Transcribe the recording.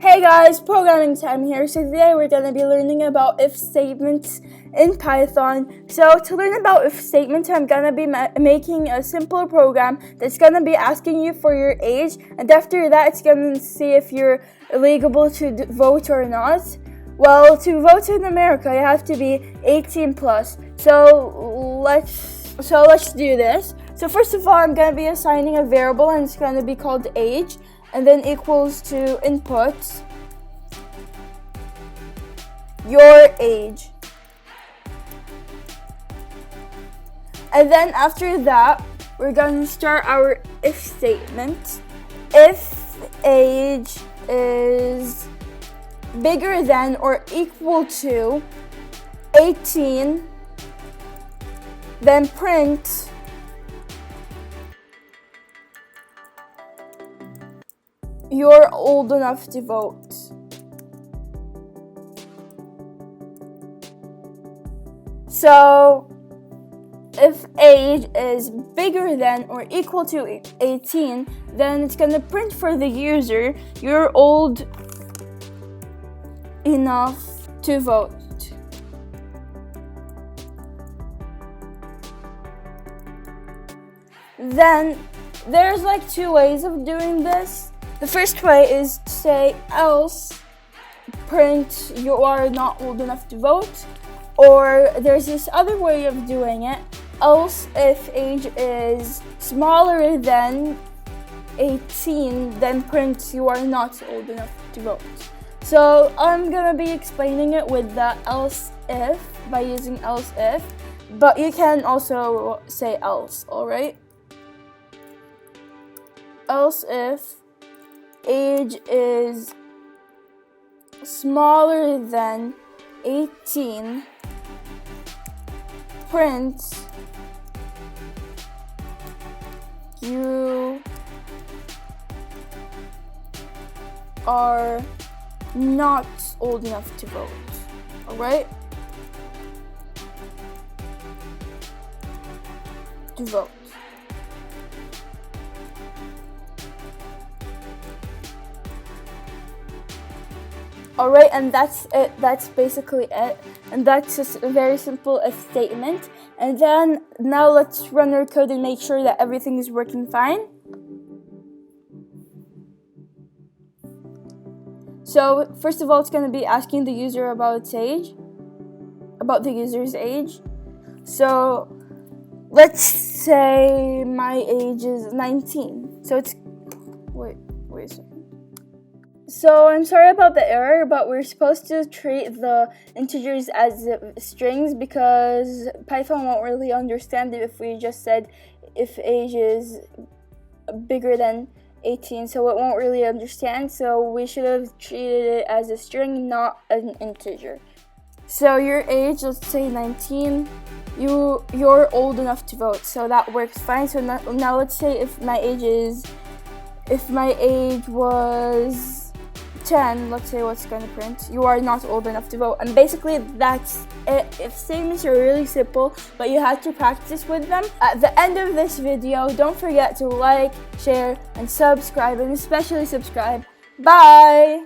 Hey guys, programming time here. So today we're going to be learning about if statements in Python. So to learn about if statements, I'm going to be making a simple program that's going to be asking you for your age, and after that it's going to see if you're eligible to vote or not. Well, to vote in America, you have to be 18 plus. So let's do this. So first of all, I'm going to be assigning a variable, and it's going to be called age, and then equals to input your age. And then after that, we're going to start our if statement. If age is bigger than or equal to 18, then print you're old enough to vote. So, if age is bigger than or equal to 18, then it's going to print for the user, you're old enough to vote. Then, there's like two ways of doing this. The first way is to say else print you are not old enough to vote, or there's this other way of doing it, else if age is smaller than 18, then print you are not old enough to vote. So I'm gonna be explaining it with the else if, by using else if, but you can also say else, alright? Else if age is smaller than 18, print you are not old enough to vote. Alright? To vote. Alright, and that's it. That's basically it. And that's just a very simple if statement. And then now let's run our code and make sure that everything is working fine. So first of all, it's going to be asking the user about its age, about the user's age. So let's say my age is 19. So it's wait a second. So I'm sorry about the error, but we're supposed to treat the integers as strings because Python won't really understand it if we just said if age is bigger than 18, so it won't really understand. So we should have treated it as a string, not an integer. So your age, let's say 19, you're old enough to vote, so that works fine. So now let's say if my age was 10, let's say what's going to print, you are not old enough to vote. And basically that's it. If statements are really simple, but you have to practice with them. At the end of this video, don't forget to like, share, and subscribe, and especially subscribe. Bye!